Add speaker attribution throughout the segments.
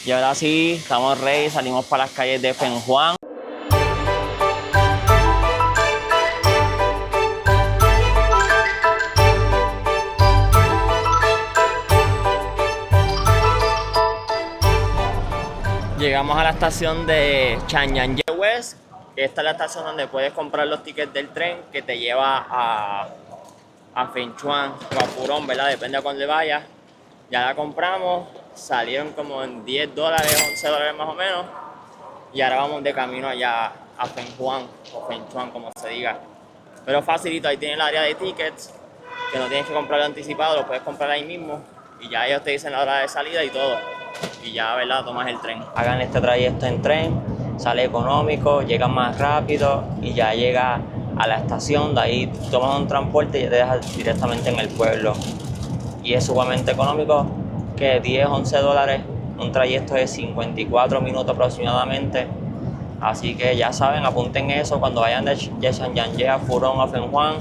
Speaker 1: Y ahora sí, estamos ready, salimos para las calles de San Juan. Llegamos a la estación de Chanyanye West. Esta es la estación donde puedes comprar los tickets del tren que te lleva a Fenchuan o a Purón, ¿verdad? Depende de cuándo vayas. Ya la compramos, salieron como en $10, $11 más o menos. Y ahora vamos de camino allá a Fenchuan o Fenchuan, como se diga. Pero facilito, ahí tienes el área de tickets, que no tienes que comprarlo anticipado, lo puedes comprar ahí mismo. Y ya ellos te dicen la hora de salida y todo. Y ya, ¿verdad? Tomas el tren. Hagan este trayecto en tren, sale económico, llega más rápido y ya llega a la estación. De ahí tomas un transporte y ya te dejas directamente en el pueblo. Y es sumamente económico, que $10, $11, un trayecto de 54 minutos aproximadamente. Así que ya saben, apunten eso cuando vayan de Chanyanye a Purón o San Juan,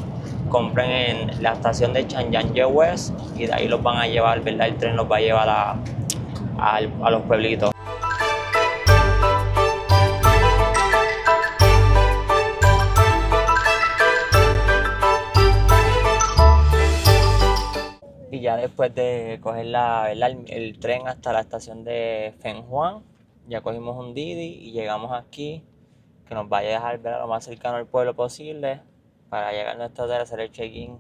Speaker 1: compren en la estación de Chanyanye West y de ahí los van a llevar, ¿verdad? El tren los va a llevar a los pueblitos. Y ya después de coger el tren hasta la estación de San Juan, ya cogimos un Didi y llegamos aquí, que nos vaya a dejar ver lo más cercano al pueblo posible para llegar a nuestro hotel, hacer el check-in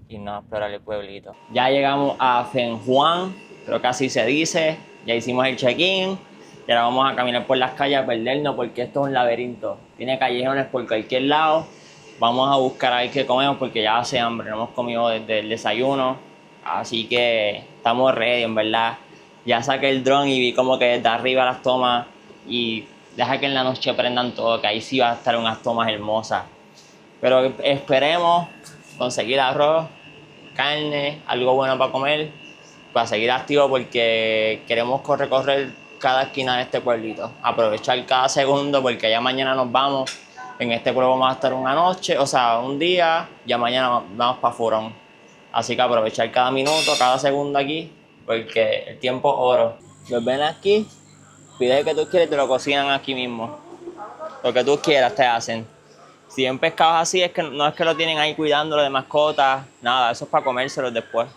Speaker 1: y no explorar el pueblito. Ya llegamos a San Juan, creo que así se dice, ya hicimos el check-in y ahora vamos a caminar por las calles a perdernos porque esto es un laberinto, tiene callejones por cualquier lado. Vamos a buscar ahí qué comemos porque ya hace hambre, no hemos comido desde el desayuno, así que estamos ready, en verdad. Ya saqué el dron y vi como que desde arriba las tomas y deja que en la noche prendan todo, que ahí sí va a estar unas tomas hermosas. Pero esperemos conseguir arroz, carne, algo bueno para comer, para seguir activo porque queremos recorrer cada esquina de este pueblito. Aprovechar cada segundo porque ya mañana nos vamos. En este pueblo vamos a estar una noche, o sea, un día, ya mañana vamos para Furón. Así que aprovechar cada minuto, cada segundo aquí, porque el tiempo es oro. Los ven aquí, pide lo que tú quieres y te lo cocinan aquí mismo. Lo que tú quieras te hacen. Si ven pescados así, es que no es que lo tienen ahí cuidándolo de mascotas, nada, eso es para comérselos después.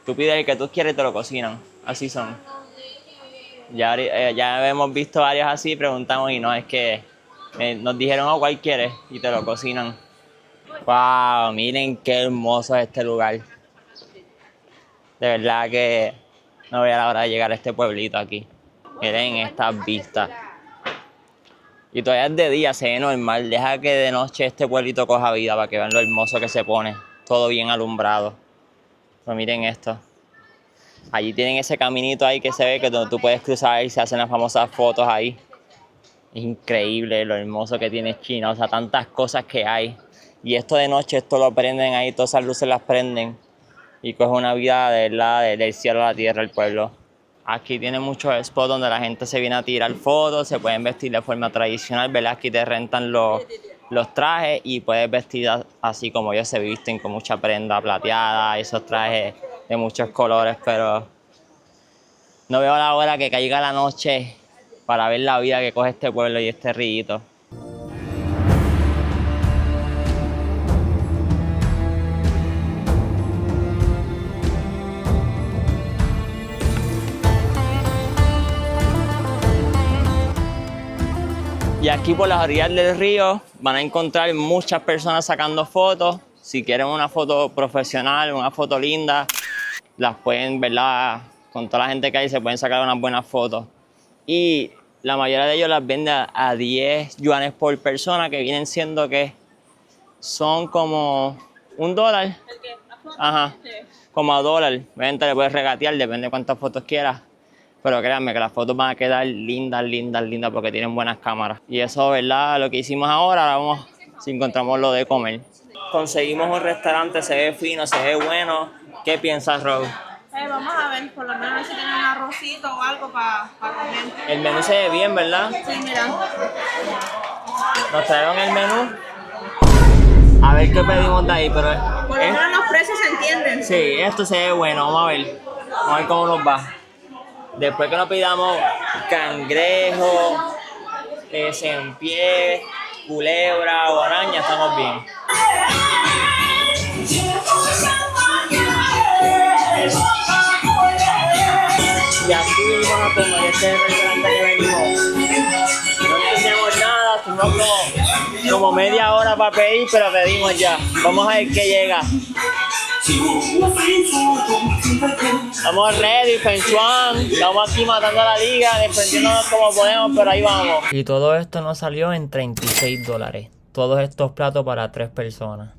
Speaker 1: Tú pides el que tú quieres y te lo cocinan, así son. Ya hemos visto varios así, preguntamos y no, es que nos dijeron, oh, ¿cuál quieres? Y te lo cocinan. Wow, miren qué hermoso es este lugar. De verdad que no voy a la hora de llegar a este pueblito aquí. Miren estas vistas. Y todavía es de día, se ve normal. Deja que de noche este pueblito coja vida para que vean lo hermoso que se pone. Todo bien alumbrado. Pero miren esto. Allí tienen ese caminito ahí que se ve que tú puedes cruzar y se hacen las famosas fotos ahí. Es increíble lo hermoso que tiene China, o sea, tantas cosas que hay. Y esto de noche, esto lo prenden ahí, todas esas luces las prenden. Y coge una vida de verdad del cielo a la tierra el pueblo. Aquí tiene muchos spots donde la gente se viene a tirar fotos, se pueden vestir de forma tradicional, ¿verdad? Aquí te rentan los trajes y puedes vestir así como ellos se visten, con mucha prenda plateada, esos trajes de muchos colores, pero no veo la hora que caiga la noche para ver la vida que coge este pueblo y este río. Y aquí por las orillas del río van a encontrar muchas personas sacando fotos. Si quieren una foto profesional, una foto linda, las pueden, ¿verdad? Con toda la gente que hay se pueden sacar unas buenas fotos. Y la mayoría de ellos las venden a 10 yuanes por persona, que vienen siendo que son como $1. ¿El qué? Ajá, sí. Como a $1. Obviamente le puedes regatear, depende de cuántas fotos quieras. Pero créanme que las fotos van a quedar lindas, lindas, lindas porque tienen buenas cámaras. Y eso, ¿verdad? Lo que hicimos ahora vamos, si encontramos lo de comer. Conseguimos un restaurante, se ve fino, se ve bueno. ¿Qué piensas, Rose?
Speaker 2: Vamos a ver, por lo menos si tienen un arrocito o algo para comer.
Speaker 1: El menú se ve bien, ¿verdad?
Speaker 2: Sí, mira.
Speaker 1: Nos trajeron el menú. A ver qué pedimos de ahí, pero...
Speaker 2: Por lo menos los precios se entienden.
Speaker 1: Sí, esto se ve bueno, vamos a ver. Vamos a ver cómo nos va. Después que nos pidamos cangrejo, centpié, culebra o araña, estamos bien. Y aquí vamos a comer este restaurante que venimos. No teníamos nada, tuvimos como media hora para pedir, pero pedimos ya. Vamos a ver qué llega. Estamos ready, Feng Shuang. Estamos aquí matando a la liga, defendiéndonos como podemos, pero ahí vamos. Y todo esto nos salió en $36. Todos estos platos para 3 personas.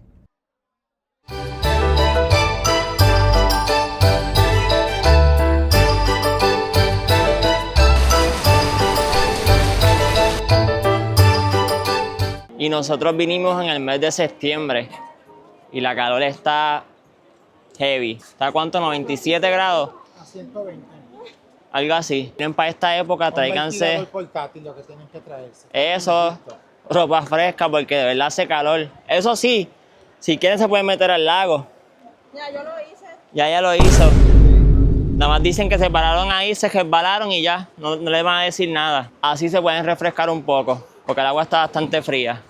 Speaker 1: Y nosotros vinimos en el mes de septiembre y la calor está heavy. ¿Está a cuánto? ¿97 grados?
Speaker 3: A 120.
Speaker 1: Algo así. Vienen para esta época, tráiganse
Speaker 3: Un portátil, lo que tienen que traerse.
Speaker 1: eso, ropa fresca, porque de verdad hace calor. Eso sí, si quieren se pueden meter al lago.
Speaker 2: Ya, yo lo hice.
Speaker 1: Ya lo hizo. Nada más dicen que se pararon ahí, se resbalaron y ya, no les van a decir nada. Así se pueden refrescar un poco, porque el agua está bastante fría.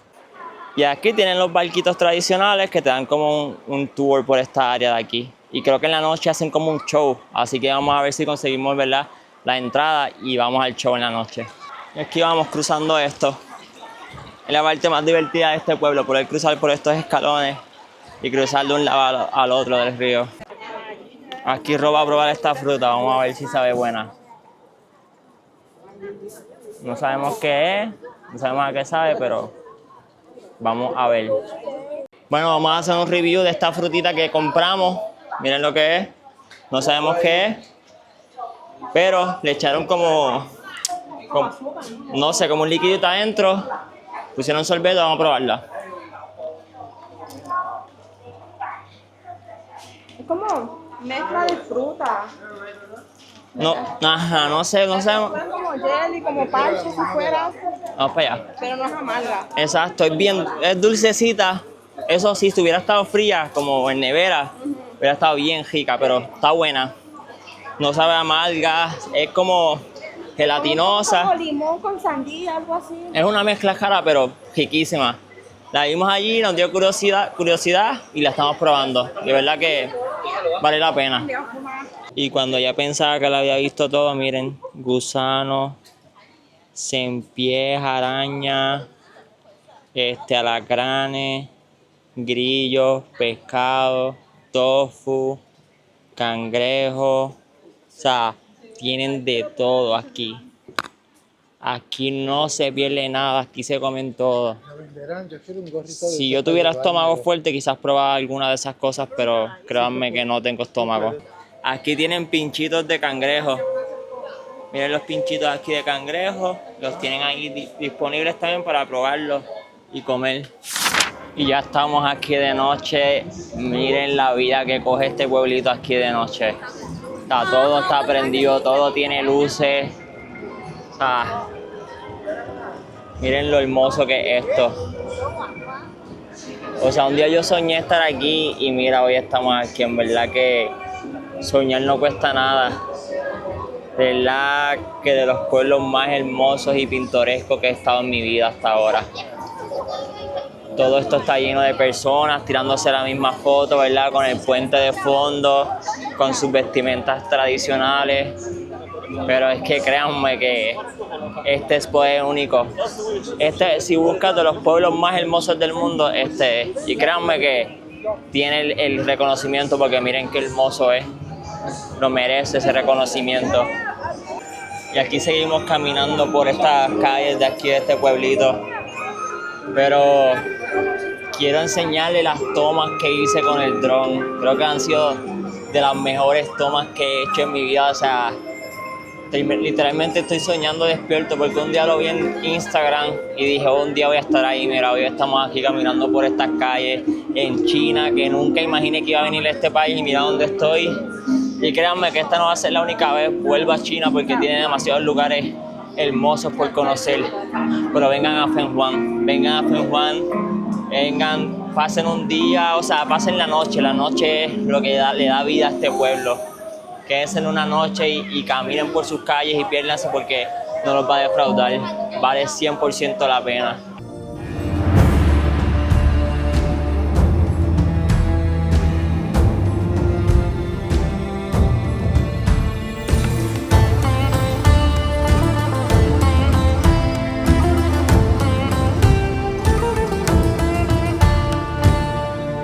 Speaker 1: Y aquí tienen los barquitos tradicionales que te dan como un tour por esta área de aquí. Y creo que en la noche hacen como un show, así que vamos a ver si conseguimos, ¿verdad?, la entrada y vamos al show en la noche. Y aquí vamos cruzando esto. Es la parte más divertida de este pueblo, poder cruzar por estos escalones y cruzar de un lado al otro del río. Aquí Rob va a probar esta fruta, vamos a ver si sabe buena. No sabemos qué es, no sabemos a qué sabe, pero vamos a ver. Bueno, vamos a hacer un review de esta frutita que compramos. Miren lo que es. No sabemos qué es, pero le echaron como no sé, como un liquidito adentro. Pusieron sorbeto, vamos a probarla.
Speaker 2: Es como mezcla de fruta.
Speaker 1: No, ajá, no sé, no sabemos.
Speaker 2: Es como jelly, como parches afuera,
Speaker 1: Vamos para allá.
Speaker 2: pero no es amarga.
Speaker 1: Exacto, es dulcecita. Eso sí, si hubiera estado fría, como en nevera, hubiera estado bien rica, pero está buena. No sabe amarga, es como gelatinosa.
Speaker 2: Como limón con sandía, algo así.
Speaker 1: Es una mezcla cara, pero riquísima. La vimos allí, nos dio curiosidad y la estamos probando. De verdad que vale la pena. Y cuando ya pensaba que la había visto todo, miren, gusanos, centpiés, arañas, alacranes, grillos, pescado, tofu, cangrejo. O sea, tienen de todo aquí. Aquí no se pierde nada, aquí se comen todo. Si yo tuviera estómago fuerte, quizás probaba alguna de esas cosas, pero créanme que no tengo estómago. Aquí tienen pinchitos de cangrejo. Miren los pinchitos aquí de cangrejo. Los tienen ahí disponibles también para probarlos y comer. Y ya estamos aquí de noche. Miren la vida que coge este pueblito aquí de noche. Todo está prendido, todo tiene luces. Miren lo hermoso que es esto. O sea, un día yo soñé estar aquí y mira, hoy estamos aquí. En verdad que soñar no cuesta nada. De verdad que de los pueblos más hermosos y pintorescos que he estado en mi vida hasta ahora. Todo esto está lleno de personas tirándose la misma foto, ¿verdad? Con el puente de fondo, con sus vestimentas tradicionales. Pero es que créanme que este expo es único. Si buscas de los pueblos más hermosos del mundo, este es. Y créanme que tiene el reconocimiento porque miren qué hermoso es. Lo merece ese reconocimiento. Y aquí seguimos caminando por estas calles de aquí de este pueblito. Pero quiero enseñarles las tomas que hice con el dron. Creo que han sido de las mejores tomas que he hecho en mi vida. O sea, literalmente estoy soñando despierto porque un día lo vi en Instagram y dije, un día voy a estar ahí. Mira, hoy estamos aquí caminando por estas calles en China, que nunca imaginé que iba a venir a este país y mira dónde estoy. Y créanme que esta no va a ser la única vez. Vuelvo a China porque tiene demasiados lugares hermosos por conocer. Pero vengan a Feng Huang, vengan, pasen un día, o sea, pasen la noche. La noche es lo que le da vida a este pueblo. quédense en una noche y caminen por sus calles y piérdanse porque no los va a defraudar. Vale 100% la pena.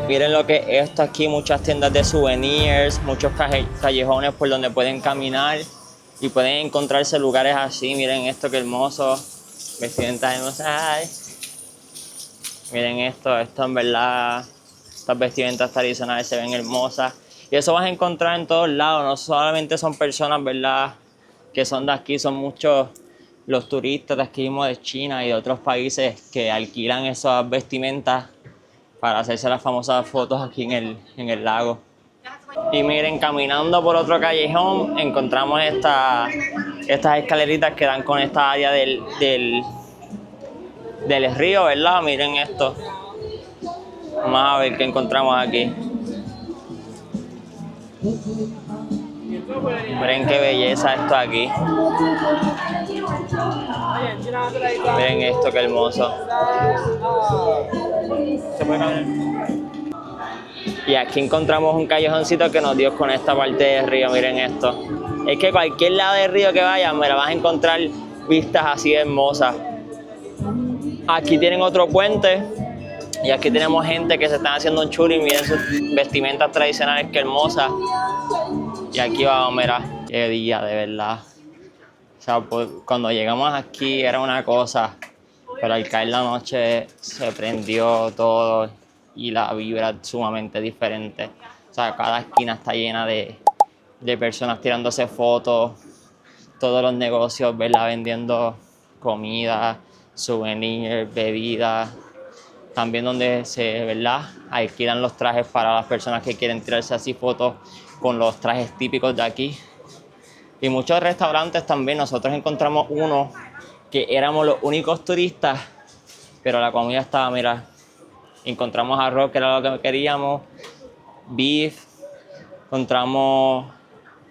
Speaker 1: Miren lo que es esto aquí, muchas tiendas de souvenirs, muchos callejones por donde pueden caminar y pueden encontrarse lugares así. Miren esto, qué hermoso, vestimentas hermosas. Ay. Miren esto en verdad, estas vestimentas tradicionales se ven hermosas. Y eso vas a encontrar en todos lados, no solamente son personas, ¿verdad?, que son de aquí, son muchos los turistas de aquí mismo de China y de otros países que alquilan esas vestimentas para hacerse las famosas fotos aquí en el lago. Y miren, caminando por otro callejón encontramos estas escaleritas que dan con esta área del río, ¿verdad? Miren esto. Vamos a ver qué encontramos aquí. Miren qué belleza esto aquí. Miren esto, qué hermoso. ¿Se puede caminar? Y aquí encontramos un callejoncito que nos dio con esta parte del río. Miren esto. Es que cualquier lado del río que vayas, me la vas a encontrar vistas así hermosas. Aquí tienen otro puente. Y aquí tenemos gente que se están haciendo un churi. Miren sus vestimentas tradicionales, qué hermosas. Y aquí vamos, mira, qué día, de verdad. O sea, pues, cuando llegamos aquí era una cosa, pero al caer la noche se prendió todo y la vibra es sumamente diferente. O sea, cada esquina está llena de personas tirándose fotos, todos los negocios, ¿verdad?, vendiendo comida, souvenirs, bebidas. También donde se, ¿verdad?, alquilan los trajes para las personas que quieren tirarse así fotos con los trajes típicos de aquí. Y muchos restaurantes también. Nosotros encontramos uno que éramos los únicos turistas, pero la comida estaba, mira, encontramos arroz, que era lo que queríamos, beef, encontramos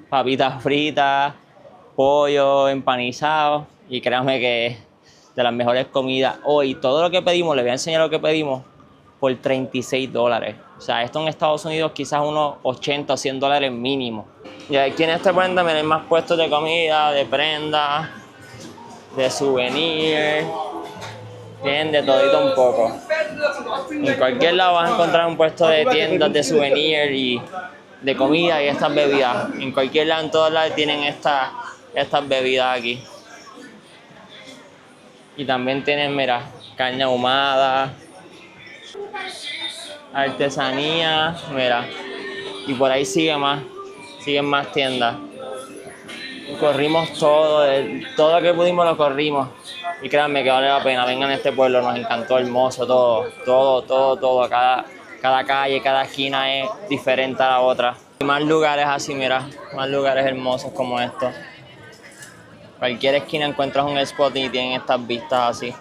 Speaker 1: papitas fritas, pollo empanizado, y créanme que de las mejores comidas. Hoy todo lo que pedimos, les voy a enseñar lo que pedimos, por $36. O sea, esto en Estados Unidos quizás unos $80 o $100 mínimo. Y aquí en este puente miren más puestos de comida, de prendas, de souvenirs, tienen de todito un poco. En cualquier lado vas a encontrar un puesto de tiendas de souvenirs y de comida y estas bebidas. En cualquier lado, en todos lados tienen estas bebidas aquí. Y también tienen, mira, carne ahumada, artesanía, mira. Y por ahí siguen más tiendas. Corrimos todo lo que pudimos lo corrimos. Y créanme que vale la pena, vengan a este pueblo, nos encantó, hermoso, todo. Cada calle, cada esquina es diferente a la otra. Y más lugares así, mira, más lugares hermosos como estos. Cualquier esquina encuentras un spot y tienen estas vistas así.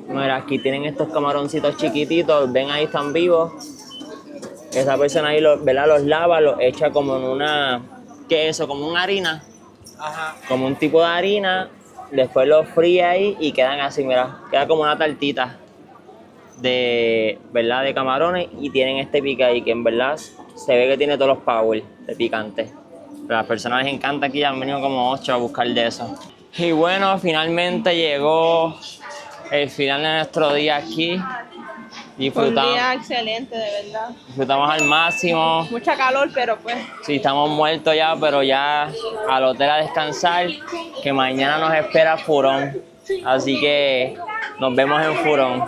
Speaker 1: Mira, aquí tienen estos camaroncitos chiquititos, ven ahí, están vivos. Esa persona ahí ¿verdad?, los lava, los echa como en una, ¿qué es eso? Como una harina. Ajá. Como un tipo de harina. Después los fríe ahí y quedan así, mira, queda como una tartita de, ¿verdad?, de camarones, y tienen este pique ahí que en verdad se ve que tiene todos los power de picante. Pero a las personas les encanta, aquí han venido como 8 a buscar de eso. Y bueno, finalmente llegó el final de nuestro día aquí. Disfrutamos.
Speaker 2: Un día excelente, de verdad.
Speaker 1: Disfrutamos al máximo.
Speaker 2: Mucha calor, pero pues.
Speaker 1: Sí, estamos muertos ya, pero ya al hotel a descansar, que mañana nos espera Furón. Así que nos vemos en Furón.